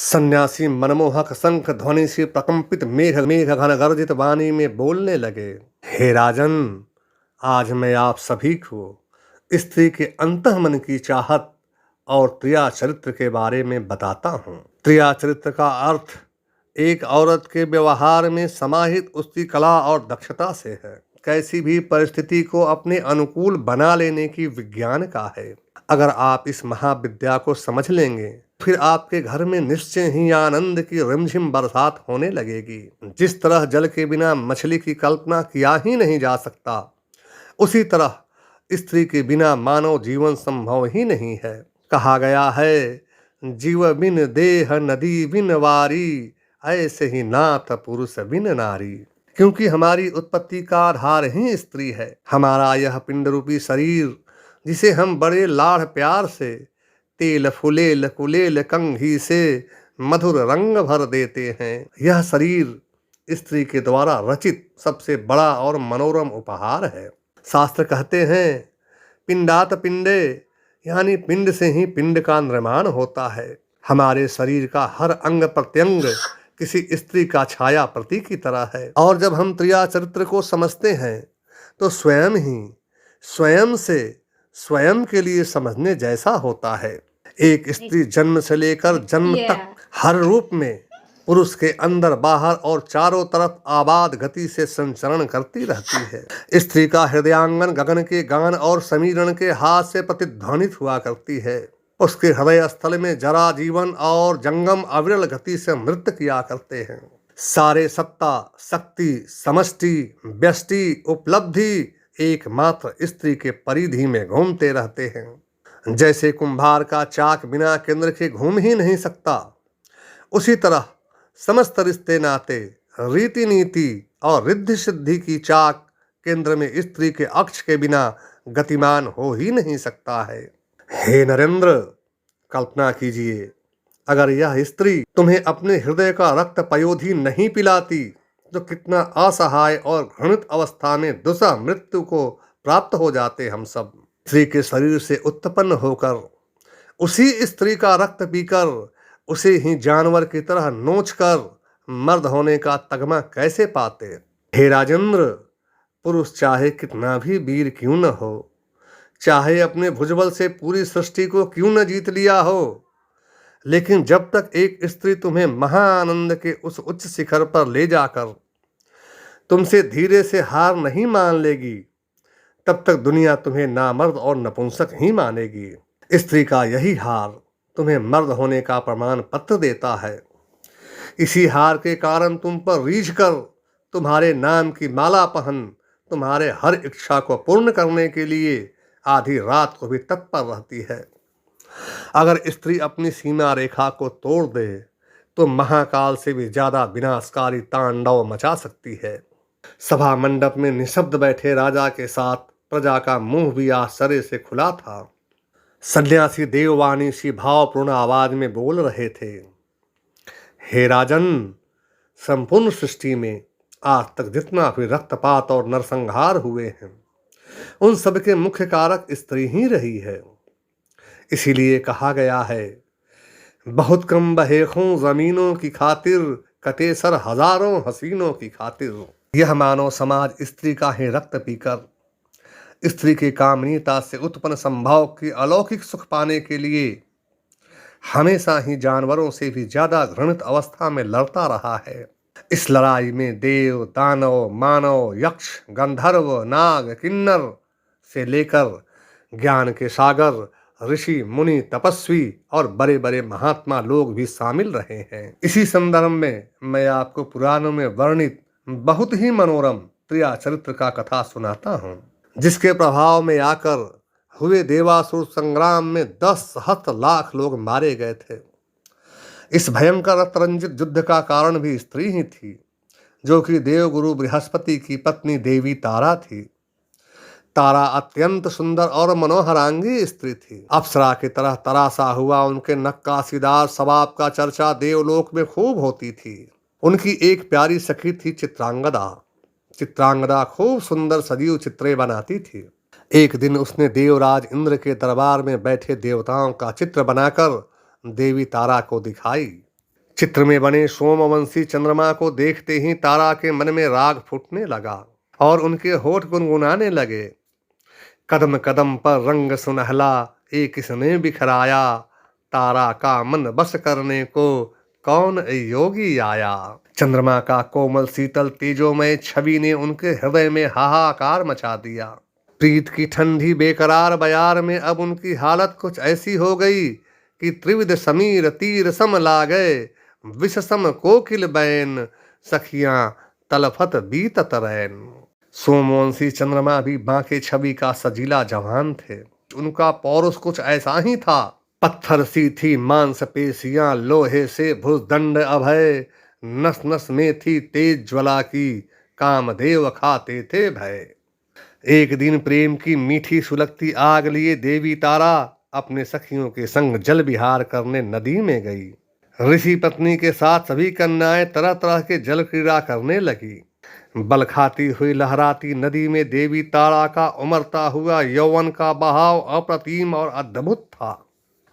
सन्यासी मनमोहक शंख ध्वनि से प्रकंपित मेघ मेघ घन गर्जित वाणी में बोलने लगे। हे राजन, आज मैं आप सभी को स्त्री के अंतःमन की चाहत और त्रिया चरित्र के बारे में बताता हूँ। त्रिया चरित्र का अर्थ एक औरत के व्यवहार में समाहित उसकी कला और दक्षता से है। कैसी भी परिस्थिति को अपने अनुकूल बना लेने की विज्ञान का है। अगर आप इस महाविद्या को समझ लेंगे, फिर आपके घर में निश्चय ही आनंद की रिमझिम बरसात होने लगेगी। जिस तरह जल के बिना मछली की कल्पना किया ही नहीं जा सकता, उसी तरह स्त्री के बिना मानव जीवन संभव ही नहीं है। कहा गया है, जीव बिन देह नदी बिन वारी, ऐसे ही नाथ पुरुष बिन नारी। क्योंकि हमारी उत्पत्ति का आधार ही स्त्री है। हमारा यह पिंड रूपी शरीर, जिसे हम बड़े लाड़ प्यार से तेल फुलेल कुलेल कंघी से मधुर रंग भर देते हैं, यह शरीर स्त्री के द्वारा रचित सबसे बड़ा और मनोरम उपहार है। शास्त्र कहते हैं, पिंडात पिंडे, यानी पिंड से ही पिंड का निर्माण होता है। हमारे शरीर का हर अंग प्रत्यंग किसी स्त्री का छाया प्रतीक की तरह है। और जब हम त्रिया चरित्र को समझते हैं, तो स्वयं ही स्वयं से स्वयं के लिए समझने जैसा होता है। एक स्त्री जन्म से लेकर जन्म तक हर रूप में पुरुष के अंदर बाहर और चारों तरफ आबाद गति से संचरण करती रहती है। स्त्री का हृदयांगन गगन के गान और समीरण के हाथ से प्रतिध्वनित हुआ करती है। उसके हृदय स्थल में जरा जीवन और जंगम अविरल गति से नृत्य किया करते हैं। सारे सत्ता, शक्ति, समष्टि, व्यष्टि, उपलब्धि एकमात्र स्त्री के परिधि में घूमते रहते हैं। जैसे कुंभार का चाक बिना केंद्र के घूम ही नहीं सकता, उसी तरह समस्त रिश्ते नाते, रीति नीति और रिद्धि सिद्धि की चाक केंद्र में स्त्री के अक्ष के बिना गतिमान हो ही नहीं सकता है। हे नरेंद्र, कल्पना कीजिए, अगर यह स्त्री तुम्हें अपने हृदय का रक्त पयोधी नहीं पिलाती, तो कितना असहाय और घृणित अवस्था में दुसह मृत्यु को प्राप्त हो जाते हम सब। स्त्री के शरीर से उत्पन्न होकर, उसी स्त्री का रक्त पीकर, उसे ही जानवर की तरह नोचकर मर्द होने का तगमा कैसे पाते। हे राजेंद्र, पुरुष चाहे कितना भी वीर क्यों न हो, चाहे अपने भुजबल से पूरी सृष्टि को क्यों न जीत लिया हो, लेकिन जब तक एक स्त्री तुम्हें महाआनंद के उस उच्च शिखर पर ले जाकर तुमसे धीरे से हार नहीं मान लेगी, तब तक दुनिया तुम्हें नामर्द और नपुंसक ही मानेगी। स्त्री का यही हार तुम्हें मर्द होने का प्रमाण पत्र देता है। इसी हार के कारण तुम पर रीझ कर तुम्हारे नाम की माला पहन तुम्हारे हर इच्छा को पूर्ण करने के लिए आधी रात को भी तत्पर रहती है। अगर स्त्री अपनी सीमा रेखा को तोड़ दे, तो महाकाल से भी ज्यादा विनाशकारी तांडव मचा सकती है। सभा मंडप में निशब्द बैठे राजा के साथ प्रजा का मुंह भी आश्चर्य से खुला था। सन्यासी देववाणी सी भावपूर्ण आवाज में बोल रहे थे, हे राजन, संपूर्ण सृष्टि में आज तक जितना भी रक्तपात और नरसंहार हुए हैं, उन सब के मुख्य कारक स्त्री ही रही है। इसीलिए कहा गया है, बहुत कम बहेखों जमीनों की खातिर, कटे सर हजारों हसीनों की खातिर। यह मानव समाज स्त्री का ही रक्त पीकर स्त्री की कामनीयता से उत्पन्न संभव की अलौकिक सुख पाने के लिए हमेशा ही जानवरों से भी ज्यादा घृणित अवस्था में लड़ता रहा है। इस लड़ाई में देव, दानव, मानव, यक्ष, गंधर्व, नाग, किन्नर से लेकर ज्ञान के सागर, ऋषि, मुनि, तपस्वी और बड़े बड़े महात्मा लोग भी शामिल रहे हैं। इसी संदर्भ में मैं आपको पुराणों में वर्णित बहुत ही मनोरम त्रिया चरित्र का कथा सुनाता हूँ, जिसके प्रभाव में आकर हुए देवासुर संग्राम में 10 लाख लोग मारे गए थे। इस भयंकर रक्तरंजित युद्ध का कारण भी स्त्री ही थी, जो कि देवगुरु बृहस्पति की पत्नी देवी तारा थी। तारा अत्यंत सुंदर और मनोहरांगी स्त्री थी। अप्सरा की तरह तरासा हुआ उनके नक्काशीदार स्वभाव का चर्चा देवलोक में खूब होती थी। उनकी एक प्यारी सखी थी चित्रांगदा। चित्रांगदा खूब सुंदर सजीव चित्रें बनाती थी। एक दिन उसने देवराज इंद्र के दरबार में बैठे देवताओं का चित्र बनाकर देवी तारा को दिखाई। चित्र में बने सोमवंशी चंद्रमा को देखते ही तारा के मन में राग फूटने लगा और उनके होठ गुनगुनाने लगे। कदम कदम पर रंग सुनहला एक किसने बिखराया, तारा का मन बस करने को कौन योगी आया। चंद्रमा का कोमल शीतल तेजोमय छवि ने उनके हृदय में हाहाकार मचा दिया। प्रीत की ठंडी बेकरार बयार में अब उनकी हालत कुछ ऐसी हो गई कि त्रिविध समीर तीर सम लागए, विष सम कोकिल बैन, सखियां तलफत बीतत रैन। सोमवंशी चंद्रमा भी बांके छवि का सजीला जवान थे। उनका पौरुष कुछ ऐसा ही था। पत्थर सी थी मांसपेशियां, लोहे से भुजदंड अभय, नस नस में थी तेज ज्वाला की, कामदेव खाते थे भय। एक दिन प्रेम की मीठी सुलगती आग लिए देवी तारा अपने सखियों के संग जल विहार करने नदी में गई। ऋषि पत्नी के साथ सभी कन्याएं तरह तरह के जल क्रीड़ा करने लगी। बल खाती हुई लहराती नदी में देवी तारा का उमड़ता हुआ यौवन का बहाव अप्रतिम और अद्भुत था।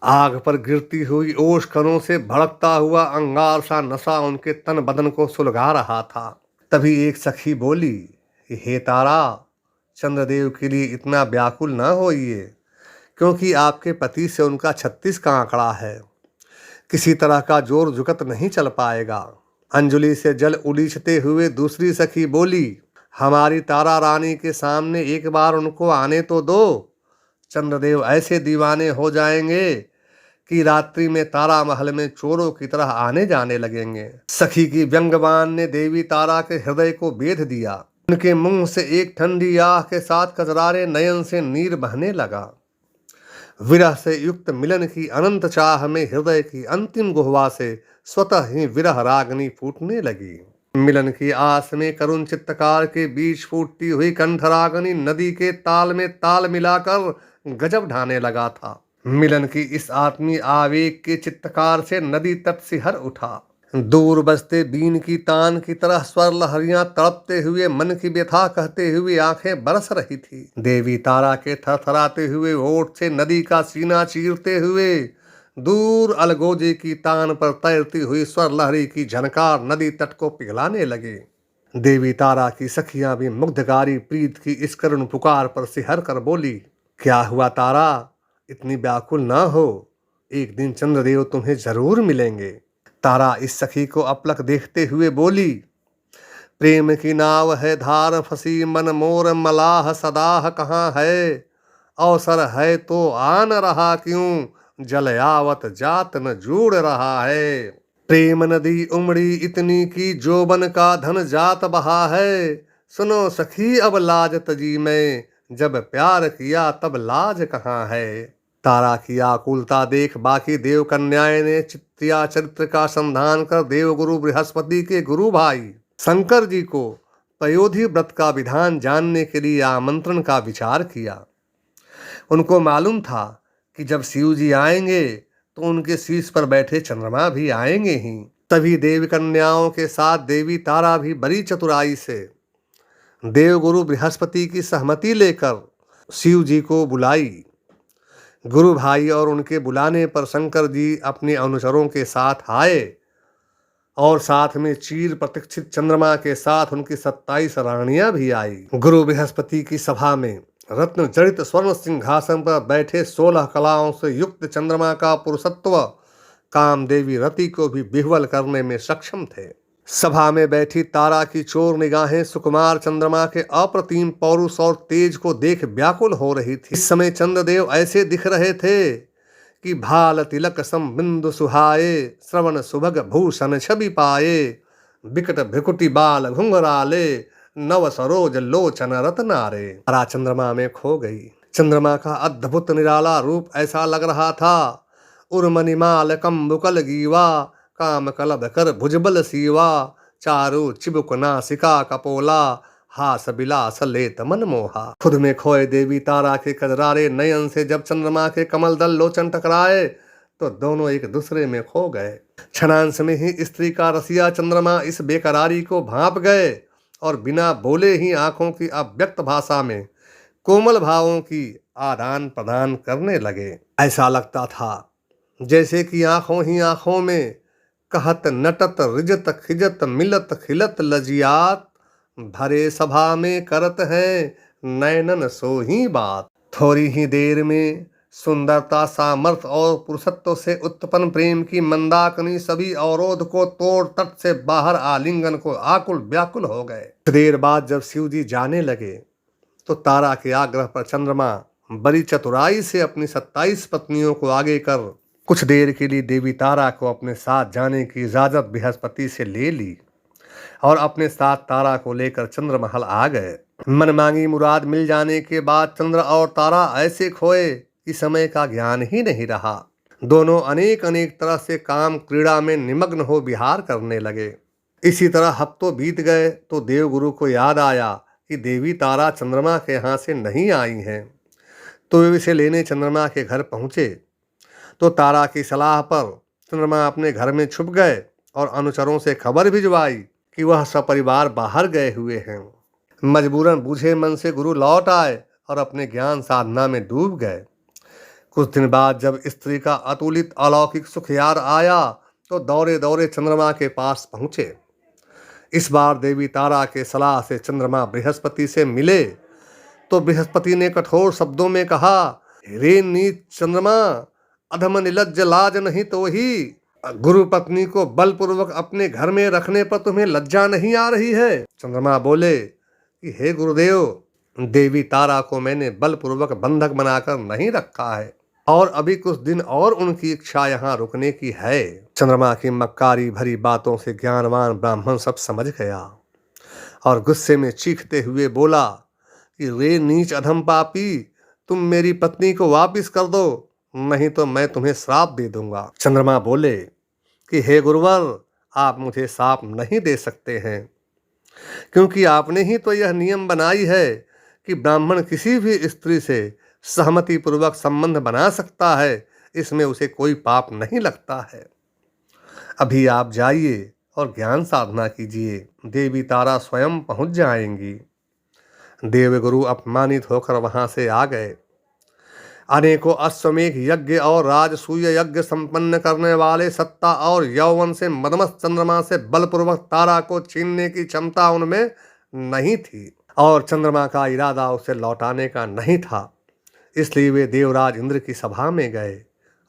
आग पर गिरती हुई ओश कणों से भड़कता हुआ अंगार सा नशा उनके तन बदन को सुलगा रहा था। तभी एक सखी बोली, हे तारा, चंद्रदेव के लिए इतना व्याकुल न होइए, क्योंकि आपके पति से उनका 36 का आंकड़ा है। किसी तरह का जोर जुकत नहीं चल पाएगा। अंजलि से जल उलीचते हुए दूसरी सखी बोली, हमारी तारा रानी के सामने एक बार उनको आने तो दो। चंद्रदेव ऐसे दीवाने हो जाएंगे कि रात्रि में तारा महल में चोरों की तरह आने जाने लगेंगे। सखी की व्यंग्यवान ने देवी तारा के हृदय को बेध दिया। उनके मुंह से एक ठंडी आह के साथ कजरारे नयन से नीर बहने लगा। विरह से युक्त मिलन की अनंत चाह में हृदय की अंतिम गुहवा से स्वतः ही विरह रागनी फूटने लगी। मिलन की आस में करुण चित्तकार के बीच फूटती हुई कंठरागनी नदी के ताल में ताल मिलाकर गजब ढाने लगा था। मिलन की इस आत्मीय आवेग के चित्तकार से नदी तट सिहर उठा। दूर बजते बीन की तान की तरह स्वर लहरियां तड़पते हुए मन की व्यथा कहते हुए आंखें बरस रही थी। देवी तारा के थरथराते हुए होठ से नदी का सीना चीरते हुए दूर अलगोजे की तान पर तैरती हुई स्वर लहरी की झनकार नदी तट को पिघलाने लगे। देवी तारा की सखियां भी मुग्धकारी प्रीत की इस करुण पुकार पर सिहर कर बोली, क्या हुआ तारा, इतनी व्याकुल न हो, एक दिन चंद्रदेव तुम्हें जरूर मिलेंगे। तारा इस सखी को अपलक देखते हुए बोली, प्रेम की नाव है धार फंसी, मन मोर मलाह सदाह कहाँ है, अवसर है तो आन रहा क्यों, जल आवत जात न जुड़ रहा है। प्रेम नदी उमड़ी इतनी की जोबन का धन जात बहा है, सुनो सखी अब लाज तजी में, जब प्यार किया तब लाज कहाँ है। तारा की आकुलता देख बाकी देव कन्याएं ने चित्तिया चरित्र का संधान कर देवगुरु बृहस्पति के गुरु भाई शंकर जी को पयोधि व्रत का विधान जानने के लिए आमंत्रण का विचार किया। उनको मालूम था कि जब शिव जी आएंगे तो उनके शीश पर बैठे चंद्रमा भी आएंगे ही। तभी देव कन्याओं के साथ देवी तारा भी बड़ी चतुराई से देवगुरु बृहस्पति की सहमति लेकर शिव जी को बुलाई। गुरु भाई और उनके बुलाने पर शंकर जी अपने अनुचरों के साथ आए और साथ में चीर प्रतीक्षित चंद्रमा के साथ उनकी 27 रानियां भी आई। गुरु बृहस्पति की सभा में रत्न जड़ित स्वर्ण सिंहासन पर बैठे 16 कलाओं से युक्त चंद्रमा का पुरुषत्व कामदेवी रति को भी विह्वल करने में सक्षम थे। सभा में बैठी तारा की चोर निगाहें सुकुमार चंद्रमा के अप्रतिम पौरुष और तेज को देख व्याकुल हो रही थी। इस समय चंद्रदेव ऐसे दिख रहे थे कि भाल तिलक सम बिंदु सुहाए, श्रवण सुभग भूषण छवि पाए, बिकट भ्रिकुटी बाल घुंघराले, नव सरोज लोचन रत्नारे। तारा चंद्रमा में खो गई। चंद्रमा का अद्भुत निराला रूप ऐसा लग रहा था, उर्मनिमाल कंबुकल गीवा, काम कलब कर भुजबल सीवा, चारु चिबुक नासिका कपोला, हास बिलास लेत मन मोहा। खुद में खोए देवी तारा के कजरारे नयन से जब चंद्रमा के कमल दल लोचन टकराए तो दोनों एक दूसरे में खो गए। क्षणांश में ही स्त्री का रसिया चंद्रमा इस बेकरारी को भांप गए और बिना बोले ही आंखों की अव्यक्त भाषा में कोमल भावों की आदान प्रदान करने लगे। ऐसा लगता था जैसे कि आंखों ही आंखों में कहत नटत रिजत खिजत मिलत खिलत लजियात, भरे सभा में करत हैं नैनन सो ही बात। थोड़ी ही देर में सुंदरता, सामर्थ्य और पुरुषत्व से उत्पन्न प्रेम की मंदाकिनी सभी अवरोध को तोड़ तट से बाहर आलिंगन को आकुल व्याकुल हो गए। कुछ देर बाद जब शिव जी जाने लगे तो तारा के आग्रह पर चंद्रमा बड़ी चतुराई से अपनी 27 पत्नियों को आगे कर कुछ देर के लिए देवी तारा को अपने साथ जाने की इजाजत बृहस्पति से ले ली और अपने साथ तारा को लेकर चंद्रमहल आ गए। मनमांगी मुराद मिल जाने के बाद चंद्र और तारा ऐसे खोए कि समय का ज्ञान ही नहीं रहा। दोनों अनेक अनेक तरह से काम क्रीड़ा में निमग्न हो विहार करने लगे। इसी तरह हफ्तों बीत गए तो देवगुरु को याद आया कि देवी तारा चंद्रमा के यहाँ से नहीं आई हैं। तो वे इसे लेने चंद्रमा के घर पहुँचे तो तारा की सलाह पर चंद्रमा अपने घर में छुप गए और अनुचरों से खबर भिजवाई कि वह सपरिवार बाहर गए हुए हैं। मजबूरन बूझे मन से गुरु लौट आए और अपने ज्ञान साधना में डूब गए। कुछ दिन बाद जब स्त्री का अतुलित अलौकिक सुख याद आया तो दौड़े दौड़े चंद्रमा के पास पहुँचे। इस बार देवी तारा के सलाह से चंद्रमा बृहस्पति से मिले तो बृहस्पति ने कठोर शब्दों में कहा, रे नीच चंद्रमा, अधम निलज्ज लाज नहीं तो ही गुरु पत्नी को बलपूर्वक अपने घर में रखने पर तुम्हें लज्जा नहीं आ रही है। चंद्रमा बोले कि हे गुरुदेव, देवी तारा को मैंने बलपूर्वक बंधक बनाकर नहीं रखा है और अभी कुछ दिन और उनकी इच्छा यहाँ रुकने की है। चंद्रमा की मक्कारी भरी बातों से ज्ञानवान ब्राह्मण सब समझ गया और गुस्से में चीखते हुए बोला कि रे नीच अधम पापी, तुम मेरी पत्नी को वापिस कर दो, नहीं तो मैं तुम्हें श्राप दे दूंगा। चंद्रमा बोले कि हे गुरुवर, आप मुझे श्राप नहीं दे सकते हैं क्योंकि आपने ही तो यह नियम बनाई है कि ब्राह्मण किसी भी स्त्री से सहमति पूर्वक संबंध बना सकता है, इसमें उसे कोई पाप नहीं लगता है। अभी आप जाइए और ज्ञान साधना कीजिए, देवी तारा स्वयं पहुंच जाएंगी। देवगुरु अपमानित होकर वहां से आ गए। अनेकों अश्वमेघ यज्ञ और राजसूय यज्ञ संपन्न करने वाले सत्ता और यौवन से मदमस्त चंद्रमा से बलपूर्वक तारा को छीनने की क्षमता उनमें नहीं थी और चंद्रमा का इरादा उसे लौटाने का नहीं था। इसलिए वे देवराज इंद्र की सभा में गए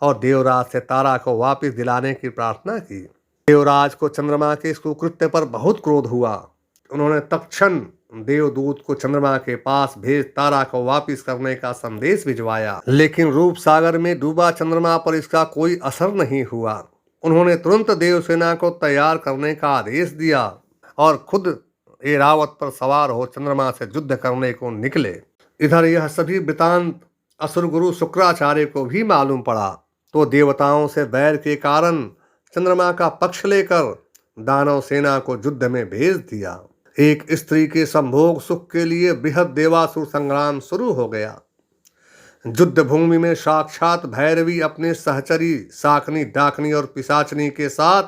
और देवराज से तारा को वापस दिलाने की प्रार्थना की। देवराज को चंद्रमा के इस कुकृत्य पर बहुत क्रोध हुआ। उन्होंने तत्क्षण देवदूत को चंद्रमा के पास भेज तारा को वापस करने का संदेश भिजवाया, लेकिन रूप सागर में डूबा चंद्रमा पर इसका कोई असर नहीं हुआ। उन्होंने तुरंत देवसेना को तैयार करने का आदेश दिया और खुद ऐरावत पर सवार हो चंद्रमा से युद्ध करने को निकले। इधर यह सभी वृतांत असुर गुरु शुक्राचार्य को भी मालूम पड़ा तो देवताओं से बैर के कारण चंद्रमा का पक्ष लेकर दानव सेना को युद्ध में भेज दिया। एक स्त्री के संभोग सुख के लिए बृहद देवासुर संग्राम शुरू हो गया। युद्ध भूमि में साक्षात भैरवी अपने सहचरी शाकनी, डाकनी और पिशाचनी के साथ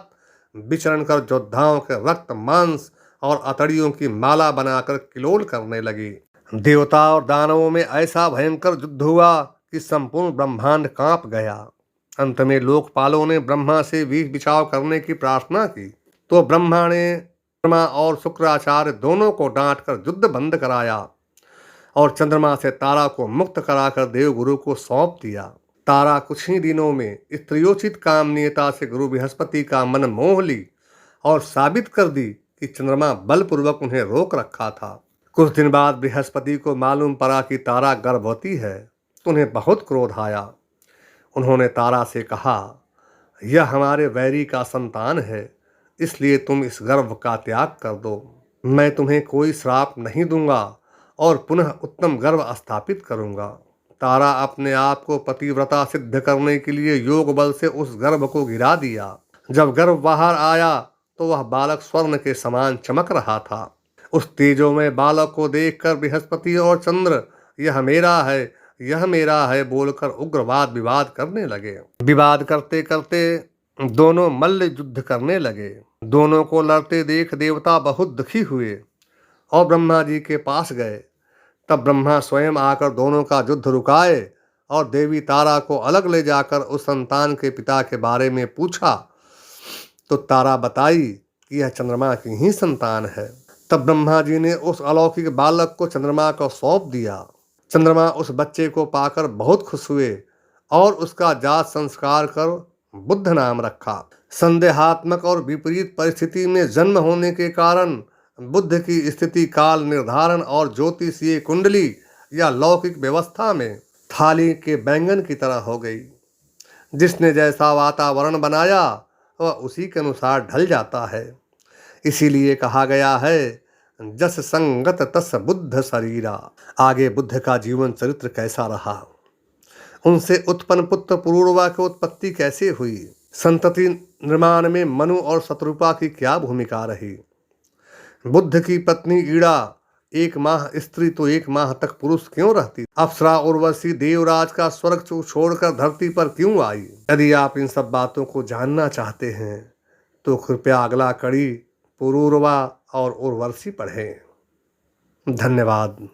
विचरण कर योद्धाओं के रक्त, मांस और अतड़ियों की माला बनाकर किलोल करने लगी। देवता और दानवों में ऐसा भयंकर युद्ध हुआ कि संपूर्ण ब्रह्मांड कांप गया। अंत में लोकपालों ने ब्रह्मा से विष बिछाव करने की प्रार्थना की तो ब्रह्मा ने चंद्रमा और शुक्राचार्य दोनों को डांटकर युद्ध बंद कराया और चंद्रमा से तारा को मुक्त कराकर देवगुरु को सौंप दिया। तारा कुछ ही दिनों में स्त्रियोचित कामनीयता से गुरु बृहस्पति का मन मोह ली और साबित कर दी कि चंद्रमा बलपूर्वक उन्हें रोक रखा था। कुछ दिन बाद बृहस्पति को मालूम पड़ा कि तारा गर्भवती है तो उन्हें बहुत क्रोध आया। उन्होंने तारा से कहा, यह हमारे वैरी का संतान है, इसलिए तुम इस गर्भ का त्याग कर दो। मैं तुम्हें कोई श्राप नहीं दूंगा और पुनः उत्तम गर्भ स्थापित करूंगा। तारा अपने आप को पतिव्रता सिद्ध करने के लिए योग बल से उस गर्भ को गिरा दिया। जब गर्भ बाहर आया तो वह बालक स्वर्ण के समान चमक रहा था। उस तेजोमय बालक को देखकर बृहस्पति और चंद्र यह मेरा है बोलकर उग्रवाद विवाद करने लगे। विवाद करते करते दोनों मल्ल युद्ध करने लगे। दोनों को लड़ते देख देवता बहुत दुखी हुए और ब्रह्मा जी के पास गए। तब ब्रह्मा स्वयं आकर दोनों का युद्ध रुकाए और देवी तारा को अलग ले जाकर उस संतान के पिता के बारे में पूछा तो तारा बताई कि यह चंद्रमा की ही संतान है। तब ब्रह्मा जी ने उस अलौकिक बालक को चंद्रमा को सौंप दिया। चंद्रमा उस बच्चे को पाकर बहुत खुश हुए और उसका जात संस्कार कर बुद्ध नाम रखा। संदेहात्मक और विपरीत परिस्थिति में जन्म होने के कारण बुद्ध की स्थिति काल निर्धारण और ज्योतिषीय कुंडली या लौकिक व्यवस्था में थाली के बैंगन की तरह हो गई। जिसने जैसा वातावरण बनाया वह उसी के अनुसार ढल जाता है। इसीलिए कहा गया है, जस संगत तस बुद्ध शरीरा। आगे बुद्ध का जीवन चरित्र कैसा रहा, उनसे उत्पन्न पुत्र पुरूरवा की उत्पत्ति कैसे हुई, संतति निर्माण में मनु और शत्रुपा की क्या भूमिका रही, बुद्ध की पत्नी ईड़ा 1 माह स्त्री तो 1 माह तक पुरुष क्यों रहती, अप्सरा उर्वशी देवराज का स्वर्ग छोड़कर धरती पर क्यों आई। यदि आप इन सब बातों को जानना चाहते हैं तो कृपया अगला कड़ी पुरूरवा और उर्वशी पढ़ें। धन्यवाद।